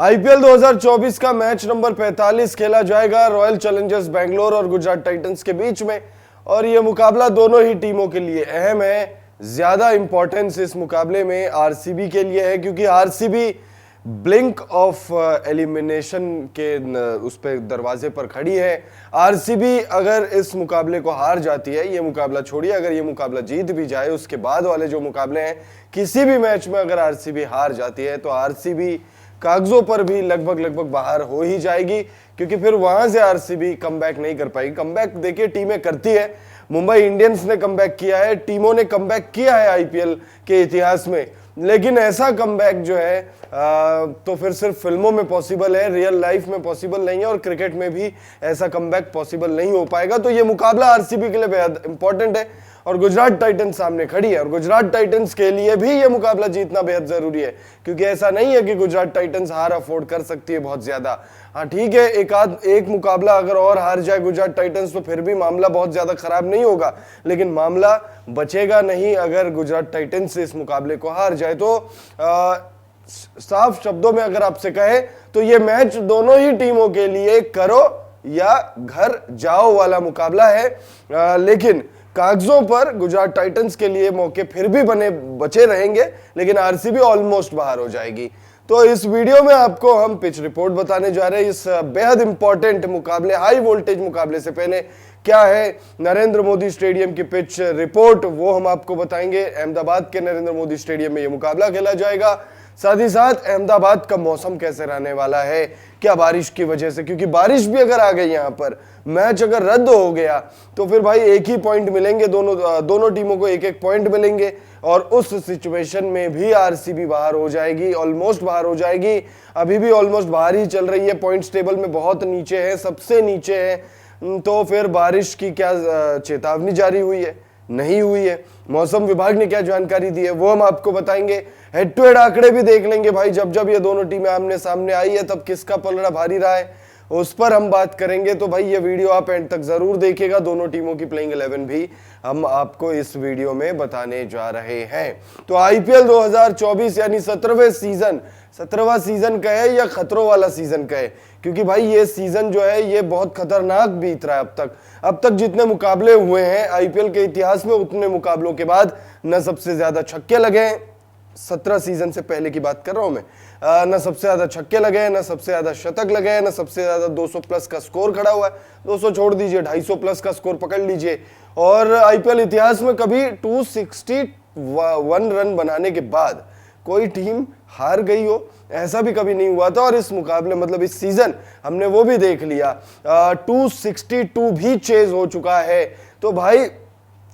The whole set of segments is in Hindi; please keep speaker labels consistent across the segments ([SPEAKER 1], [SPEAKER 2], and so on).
[SPEAKER 1] आईपीएल 2024 का मैच नंबर 45 खेला जाएगा रॉयल चैलेंजर्स बेंगलोर और गुजरात टाइटंस के बीच में। और यह मुकाबला दोनों ही टीमों के लिए अहम है। ज्यादा इंपॉर्टेंस इस मुकाबले में आरसीबी के लिए है, क्योंकि आरसीबी ब्लिंक ऑफ एलिमिनेशन के उस पे दरवाजे पर खड़ी है। आरसीबी अगर इस मुकाबले को हार जाती है, ये मुकाबला छोड़िए, अगर ये मुकाबला जीत भी जाए, उसके बाद वाले जो मुकाबले हैं, किसी भी मैच में अगर आरसीबी हार जाती है तो आरसीबी कागजों पर भी लगभग बाहर हो ही जाएगी, क्योंकि फिर वहां से आरसीबी कमबैक नहीं कर पाएगी। कमबैक देखिए टीमें करती है, मुंबई इंडियंस ने कमबैक किया है, टीमों ने कमबैक किया है आईपीएल के इतिहास में, लेकिन ऐसा कमबैक जो है तो फिर सिर्फ फिल्मों में पॉसिबल है, रियल लाइफ में पॉसिबल नहीं है, और क्रिकेट में भी ऐसा कमबैक पॉसिबल नहीं हो पाएगा। तो ये मुकाबला आरसीबी के लिए बेहद इंपॉर्टेंट है और गुजरात टाइटंस सामने खड़ी है, और गुजरात टाइटंस के लिए भी ये मुकाबला जीतना बेहद जरूरी है, क्योंकि ऐसा नहीं है कि गुजरात टाइटंस हार अफोर्ड कर सकती है बहुत ज्यादा। हाँ ठीक है, एक मुकाबला अगर और हार जाए गुजरात टाइटंस तो फिर भी मामला बहुत ज्यादा खराब नहीं होगा, लेकिन मामला बचेगा नहीं अगर गुजरात टाइटंस इस मुकाबले को हार जाए। तो साफ शब्दों में अगर आपसे कहे तो ये मैच दोनों ही टीमों के लिए करो या घर जाओ वाला मुकाबला है, लेकिन कागजों पर गुजरात टाइटंस के लिए मौके फिर भी बचे रहेंगे, लेकिन आरसीबी ऑलमोस्ट बाहर हो जाएगी। तो इस वीडियो में आपको हम पिच रिपोर्ट बताने जा रहे हैं इस बेहद इंपॉर्टेंट मुकाबले, हाई वोल्टेज मुकाबले से पहले क्या है नरेंद्र मोदी स्टेडियम की पिच रिपोर्ट, वो हम आपको बताएंगे। अहमदाबाद के नरेंद्र मोदी स्टेडियम में ये मुकाबला खेला जाएगा। साथ ही साथ अहमदाबाद का मौसम कैसे रहने वाला है, क्या बारिश की वजह से, क्योंकि बारिश भी अगर आ गई यहाँ पर, मैच अगर रद्द हो गया तो फिर भाई एक ही पॉइंट मिलेंगे, दोनों टीमों को एक पॉइंट मिलेंगे, और उस सिचुएशन में भी आरसीबी बाहर हो जाएगी, ऑलमोस्ट बाहर हो जाएगी। अभी भी ऑलमोस्ट बाहर ही चल रही है, पॉइंट्स टेबल में बहुत नीचे है, सबसे नीचे है। तो फिर बारिश की क्या चेतावनी जारी हुई है, नहीं हुई है, मौसम विभाग ने क्या जानकारी दी है, वो हम आपको बताएंगे। हेड टू हेड आंकड़े भी देख लेंगे भाई, जब ये दोनों टीमें आमने सामने आई है तब किसका पलड़ा भारी रहा है, उस पर हम बात करेंगे। तो भाई ये वीडियो आप एंड तक जरूर देखिएगा, दोनों टीमों की प्लेइंग 11 भी हम आपको इस वीडियो में बताने जा रहे हैं। तो आईपीएल 2024 यानी 17वां सीजन कहे या खतरों वाला सीजन कहे, क्योंकि भाई ये सीजन जो है ये बहुत खतरनाक बीत रहा है। अब तक जितने मुकाबले हुए हैं आईपीएल के इतिहास में, उतने मुकाबलों के बाद न सबसे ज्यादा छक्के लगे हैं, 17 सीजन से पहले की बात कर रहा हूं मैं, न सबसे ज्यादा छक्के लगे, न सबसे ज्यादा शतक लगे, न सबसे ज्यादा 200 प्लस का स्कोर खड़ा हुआ है। 200 छोड़ दीजिए, 250 प्लस का स्कोर पकड़ लीजिए। और आईपीएल इतिहास में कभी 261 रन बनाने के बाद कोई टीम हार गई हो, ऐसा भी कभी नहीं हुआ था। और इस मुकाबले मतलब इस सीजन हमने वो भी देख लिया, 262 भी चेज हो चुका है। तो भाई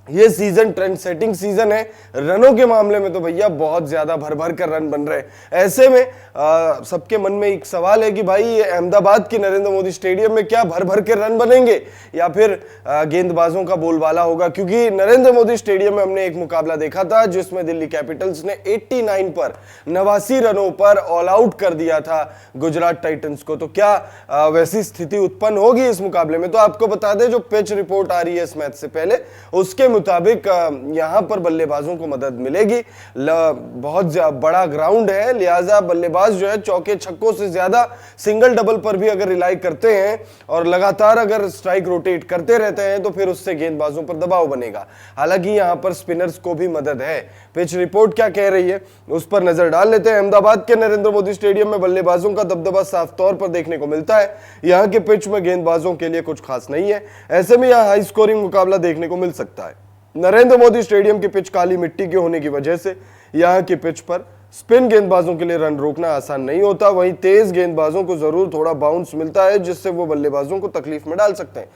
[SPEAKER 1] ये सीजन ट्रेंड सेटिंग सीजन है, रनों के मामले में तो भैया बहुत ज्यादा भर कर रन बन रहे हैं। ऐसे में सबके मन में एक सवाल है कि भाई अहमदाबाद की नरेंद्र मोदी स्टेडियम में क्या भर के रन बनेंगे या फिर गेंदबाजों का बोलबाला होगा, क्योंकि नरेंद्र मोदी स्टेडियम में हमने एक मुकाबला देखा था जिसमें दिल्ली कैपिटल्स ने 89 पर 89 रनों पर ऑल आउट कर दिया था गुजरात टाइटंस को। तो क्या वैसी स्थिति उत्पन्न होगी इस मुकाबले में? तो आपको बता दें, जो पिच रिपोर्ट आ रही है इस मैच से पहले, उसके मुताबिक यहां पर बल्लेबाजों को मदद मिलेगी। बहुत बड़ा ग्राउंड है, लिहाजा बल्लेबाज जो है चौके छक्कों से ज्यादा सिंगल डबल पर भी अगर रिलाई करते हैं और लगातार अगर स्ट्राइक रोटेट करते रहते हैं तो फिर उससे गेंदबाजों पर दबाव बनेगा। हालांकि यहां पर स्पिनर्स को भी मदद है। पिच रिपोर्ट क्या कह रही है उस पर नजर डाल लेते हैं। अहमदाबाद के नरेंद्र मोदी स्टेडियम में बल्लेबाजों का दबदबा साफ तौर पर देखने को मिलता है। यहां के पिच में गेंदबाजों के लिए कुछ खास नहीं है, ऐसे में यहां हाई स्कोरिंग मुकाबला देखने को मिल सकता है। नरेंद्र मोदी स्टेडियम की पिच काली मिट्टी के होने की वजह से यहां की पिच पर स्पिन गेंदबाजों के लिए रन रोकना आसान नहीं होता। वहीं तेज गेंदबाजों को जरूर थोड़ा बाउंस मिलता है, जिससे वो बल्लेबाजों को तकलीफ में डाल सकते हैं।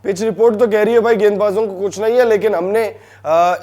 [SPEAKER 1] पिच रिपोर्ट तो कह रही है भाई गेंदबाजों को कुछ नहीं है, लेकिन हमने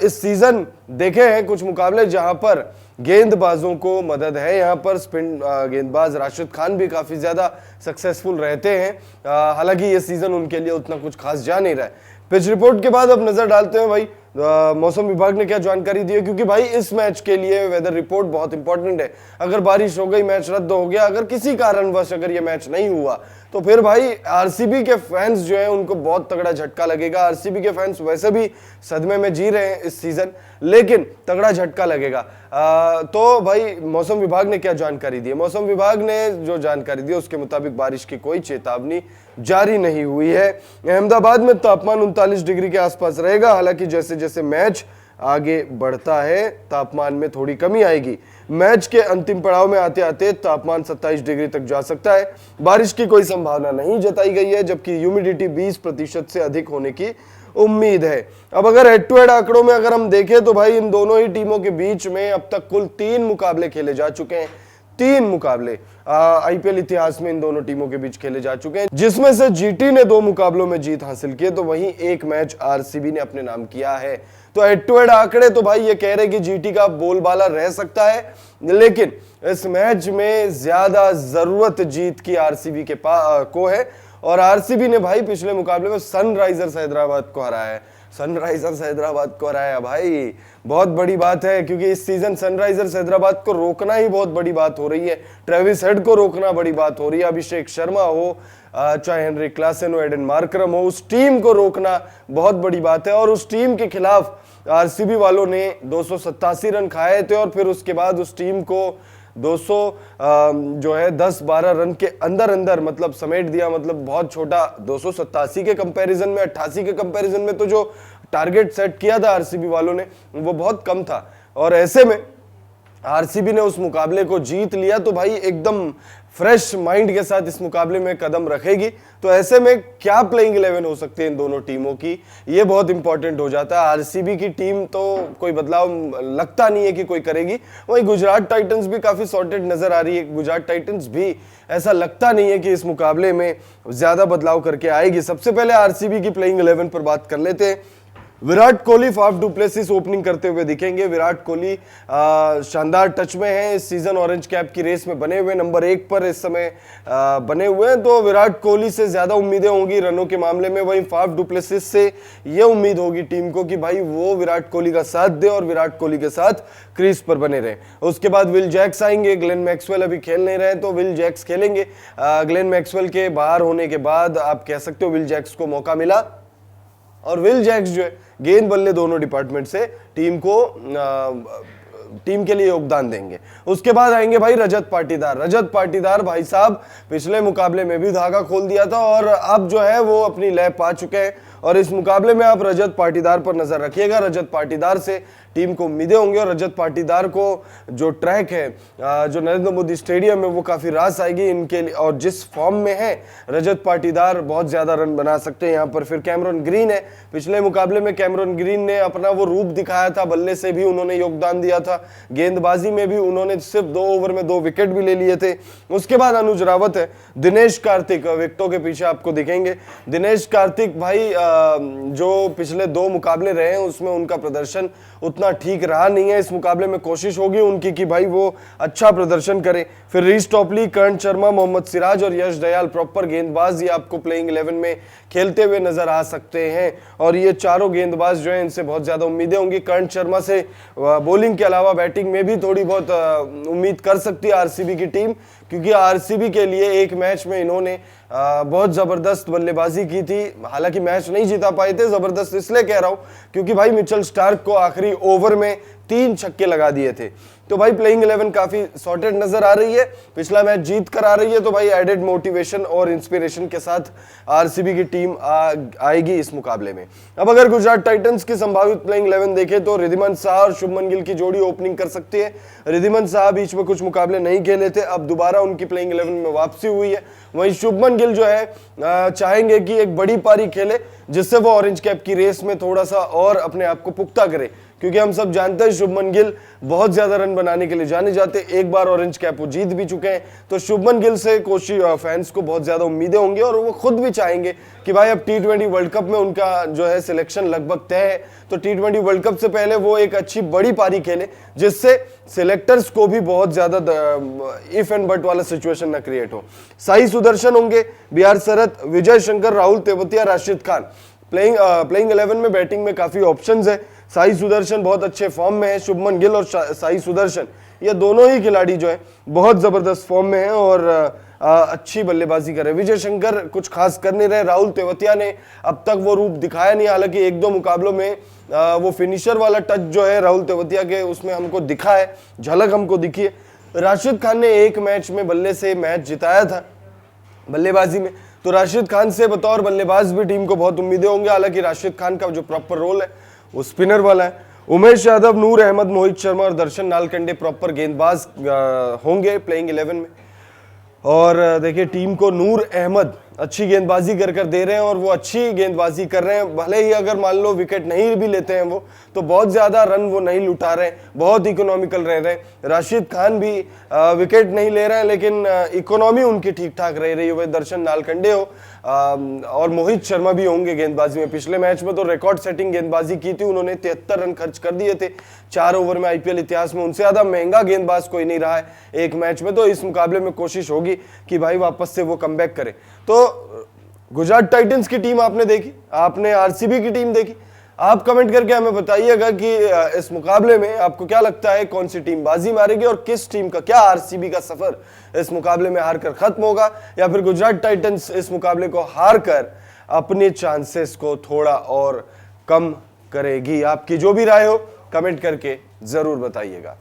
[SPEAKER 1] इस सीजन देखे हैं कुछ मुकाबले जहां पर गेंदबाजों को मदद है। यहाँ पर स्पिन गेंदबाज राशिद खान भी काफी ज्यादा सक्सेसफुल रहते हैं, हालांकि ये सीजन उनके लिए उतना कुछ खास जा नहीं रहा है। पिच रिपोर्ट के बाद अब नजर डालते हैं भाई मौसम विभाग ने क्या जानकारी दी है, क्योंकि भाई इस मैच के लिए वेदर रिपोर्ट बहुत इंपॉर्टेंट है। अगर बारिश हो गई, मैच रद्द हो गया, अगर किसी कारणवश अगर ये मैच नहीं हुआ तो फिर भाई आरसीबी के फैंस जो हैं उनको बहुत तगड़ा झटका लगेगा। आरसीबी के फैंस वैसे भी सदमे में जी रहे हैं इस सीजन, लेकिन तगड़ा झटका लगेगा। तो भाई मौसम विभाग ने क्या जानकारी दी है? मौसम विभाग ने जो जानकारी दी उसके मुताबिक बारिश की कोई चेतावनी जारी नहीं हुई है। अहमदाबाद में तापमान 39 डिग्री के आसपास रहेगा। हालांकि जैसे जैसे मैच आगे बढ़ता है तापमान में थोड़ी कमी आएगी। मैच के अंतिम पड़ाव में आते आते तापमान 27 डिग्री तक जा सकता है। बारिश की कोई संभावना नहीं जताई गई है, जबकि ह्यूमिडिटी 20% से अधिक होने की उम्मीद है। अब अगर हेड टू हेड आंकड़ों में अगर हम देखें तो भाई इन दोनों ही टीमों के बीच में अब तक कुल 3 मुकाबले खेले जा चुके हैं। 3 मुकाबले आईपीएल इतिहास में इन दोनों टीमों के बीच खेले जा चुके हैं, जिसमें से जीटी ने 2 मुकाबलों में जीत हासिल की है, तो वहीं 1 मैच आरसीबी ने अपने नाम किया है। तो हेड टू हेड आंकड़े तो भाई ये कह रहे कि जीटी का बोलबाला रह सकता है, लेकिन इस मैच में ज्यादा जरूरत जीत की आरसीबी के को है। और आरसीबी ने भाई पिछले मुकाबले में सनराइजर्स हैदराबाद को हराया है। सनराइजर्स हैदराबाद को हराया भाई, बहुत बड़ी बात है, क्योंकि इस सीजन सनराइजर्स हैदराबाद को रोकना ही बहुत बड़ी बात हो रही है। ट्रेविस हेड को रोकना बड़ी बात हो रही है। अभिषेक शर्मा हो, चाहे हेनरिक क्लासन हो, एडन मार्करम हो, उस टीम को रोकना बहुत बड़ी बात है। और उस टीम के खिलाफ आरसीबी वालों ने 287 रन खाए थे और फिर उसके बाद उस टीम को 200 जो है 10-12 रन के अंदर अंदर मतलब समेट दिया। मतलब बहुत छोटा 287 के कंपैरिजन में, 88 के कंपैरिजन में तो जो टारगेट सेट किया था आरसीबी वालों ने वो बहुत कम था। और ऐसे में आरसीबी ने उस मुकाबले को जीत लिया, तो भाई एकदम फ्रेश माइंड के साथ इस मुकाबले में कदम रखेगी। तो ऐसे में क्या प्लेइंग 11 हो सकते हैं इन दोनों टीमों की, ये बहुत इंपॉर्टेंट हो जाता है। आरसीबी की टीम तो कोई बदलाव लगता नहीं है कि कोई करेगी। वहीं गुजरात टाइटंस भी काफी सॉर्टेड नजर आ रही है। गुजरात टाइटंस भी ऐसा लगता नहीं है कि इस मुकाबले में ज्यादा बदलाव करके आएगी। सबसे पहले आरसीबी की प्लेइंग 11 पर बात कर लेते हैं। Virat Kohli, Faf du Plessis opening करते हुए दिखेंगे। विराट कोहली शानदार टच में है इस सीजन, ऑरेंज कैप की रेस में बने हुए नंबर 1 पर इस समय बने हुए हैं। तो विराट कोहली से ज्यादा उम्मीदें होंगी रनों के मामले में। वहीं फाफ डु प्लेसिस से ये उम्मीद होगी टीम को कि भाई वो विराट कोहली का साथ दे और विराट कोहली के साथ क्रीज पर बने रहे। उसके बाद विल जैक्स आएंगे। ग्लेन मैक्सवेल अभी खेल नहीं रहे तो विल जैक्स खेलेंगे। ग्लेन मैक्सवेल के बाहर होने के बाद आप कह सकते हो विल जैक्स को मौका मिला, और विल जैक्स जो है गेंद बल्ले दोनों डिपार्टमेंट से टीम के लिए योगदान देंगे। उसके बाद आएंगे भाई रजत पाटीदार। रजत पाटीदार भाई साहब पिछले मुकाबले में भी धागा खोल दिया था और अब जो है वो अपनी लय पा चुके हैं। और इस मुकाबले में आप रजत पाटीदार पर नजर रखिएगा। रजत पाटीदार से टीम को उम्मीदें होंगी और रजत पाटीदार को जो ट्रैक है जो नरेंद्र मोदी स्टेडियम में वो काफी रास आएगी इनके लिए। और जिस फॉर्म में है रजत पाटीदार बहुत ज्यादा रन बना सकते हैं यहाँ पर। फिर कैमरन ग्रीन है। पिछले मुकाबले में कैमरन ग्रीन ने अपना वो रूप दिखाया था, बल्ले से भी उन्होंने योगदान दिया था, गेंदबाजी में भी उन्होंने सिर्फ 2 ओवर में 2 विकेट भी ले लिए थे। उसके बाद अनुज रावत है। दिनेश कार्तिक विकेटों के पीछे आपको दिखेंगे। दिनेश कार्तिक भाई जो पिछले 2 मुकाबले रहे हैं उसमें उनका प्रदर्शन उतना ठीक रहा नहीं है। इस मुकाबले में कोशिश होगी उनकी कि भाई वो अच्छा प्रदर्शन करे। फिर रीस टॉपली, कर्ण शर्मा, मोहम्मद सिराज और यश दयाल प्रॉपर गेंदबाज ये आपको प्लेइंग 11 में खेलते हुए नजर आ सकते हैं। और ये चारों गेंदबाज जो हैं इनसे बहुत ज्यादा उम्मीदें होंगी। कर्ण शर्मा से बॉलिंग के अलावा बैटिंग में भी थोड़ी बहुत उम्मीद कर सकती है आरसीबी की टीम, क्योंकि आरसीबी के लिए एक मैच में इन्होंने बहुत जबरदस्त बल्लेबाजी की थी। हालांकि मैच नहीं जीता पाए थे, जबरदस्त इसलिए कह रहा हूं क्योंकि भाई मिचेल स्टार्क को आखिरी ओवर में 3 छक्के लगा दिए थे। तो भाई प्लेइंग 11 काफी सॉर्टेड नजर आ रही है। पिछला मैच जीत कर आ रही है, तो भाई एडेड मोटिवेशन और इंस्पिरेशन के साथ आरसीबी की टीम आएगी इस मुकाबले में। अब अगर गुजरात टाइटंस की संभावित प्लेइंग 11 देखें तो रिद्धिमान शाह और शुभमन गिल की जोड़ी ओपनिंग कर सकती है। रिद्धिमान शाह बीच में कुछ मुकाबले नहीं खेले थे, अब दोबारा उनकी प्लेइंग 11 में वापसी हुई है। वहीं शुभमन गिल जो है चाहेंगे कि एक बड़ी पारी खेले जिससे वो ऑरेंज कैप की रेस में थोड़ा सा और अपने आप को पुख्ता करे, क्योंकि हम सब जानते हैं शुभमन गिल बहुत ज्यादा रन बनाने के लिए जाने जाते। एक बार ऑरेंज कैप वो जीत भी चुके हैं, तो शुभमन गिल से कोशिश फैंस को बहुत ज्यादा उम्मीदें होंगी और वो खुद भी चाहेंगे कि भाई अब T20 वर्ल्ड कप में उनका जो है सिलेक्शन लगभग तय है, तो T20 वर्ल्ड कप से पहले वो एक अच्छी बड़ी पारी खेले जिससे सिलेक्टर्स को भी बहुत ज्यादा इफ एंड बट वाला सिचुएशन ना क्रिएट हो। साई सुदर्शन होंगे, BR शरत, विजय शंकर, राहुल तेवतिया, राशिद खान। प्लेइंग 11 में बैटिंग में काफी ऑप्शंस है। साई सुदर्शन बहुत अच्छे फॉर्म में है। शुभमन गिल और साई सुदर्शन ये दोनों ही खिलाड़ी जो है बहुत जबरदस्त फॉर्म में है और अच्छी बल्लेबाजी कर रहे हैं। विजय शंकर कुछ खास कर नहीं रहे, राहुल तेवतिया ने अब तक वो रूप दिखाया नहीं, हालांकि एक दो मुकाबलों में वो फिनिशर वाला टच जो है राहुल तेवतिया के उसमें हमको दिखा है, झलक हमको दिखी है। राशिद खान ने एक मैच में बल्ले से मैच जिताया था बल्लेबाजी में, तो राशिद खान से बतौर बल्लेबाज भी टीम को बहुत उम्मीदें होंगी। हालांकि राशिद खान का जो प्रॉपर रोल है वो स्पिनर वाला है। उमेश यादव, नूर अहमद, मोहित शर्मा और दर्शन नालकंडे प्रॉपर गेंदबाज होंगे प्लेइंग 11 में। और देखिए टीम को नूर अहमद अच्छी गेंदबाजी कर दे रहे हैं और वो अच्छी गेंदबाजी कर रहे हैं। भले ही अगर मान लो विकेट नहीं भी लेते हैं वो, तो बहुत ज्यादा रन वो नहीं लुटा रहे हैं, बहुत इकोनॉमिकल रह रहे हैं। राशिद खान भी विकेट नहीं ले रहे हैं, लेकिन इकोनॉमी उनकी ठीक ठाक रह रही है। वह दर्शन नालकंडे हो और मोहित शर्मा भी होंगे गेंदबाजी में। पिछले मैच में तो रिकॉर्ड सेटिंग गेंदबाजी की थी उन्होंने, 73 रन खर्च कर दिए थे 4 ओवर में। आईपीएल इतिहास में उनसे ज्यादा महंगा गेंदबाज कोई नहीं रहा है एक मैच में। तो इस मुकाबले में कोशिश होगी कि भाई वापस से वो कमबैक करे। तो गुजरात टाइटंस की टीम आपने देखी, आपने आरसीबी की टीम देखी, आप कमेंट करके हमें बताइएगा कि इस मुकाबले में आपको क्या लगता है कौन सी टीम बाजी मारेगी और किस टीम का, क्या आरसीबी का सफर इस मुकाबले में हारकर खत्म होगा या फिर गुजरात टाइटंस इस मुकाबले को हारकर अपने चांसेस को थोड़ा और कम करेगी। आपकी जो भी राय हो कमेंट करके जरूर बताइएगा।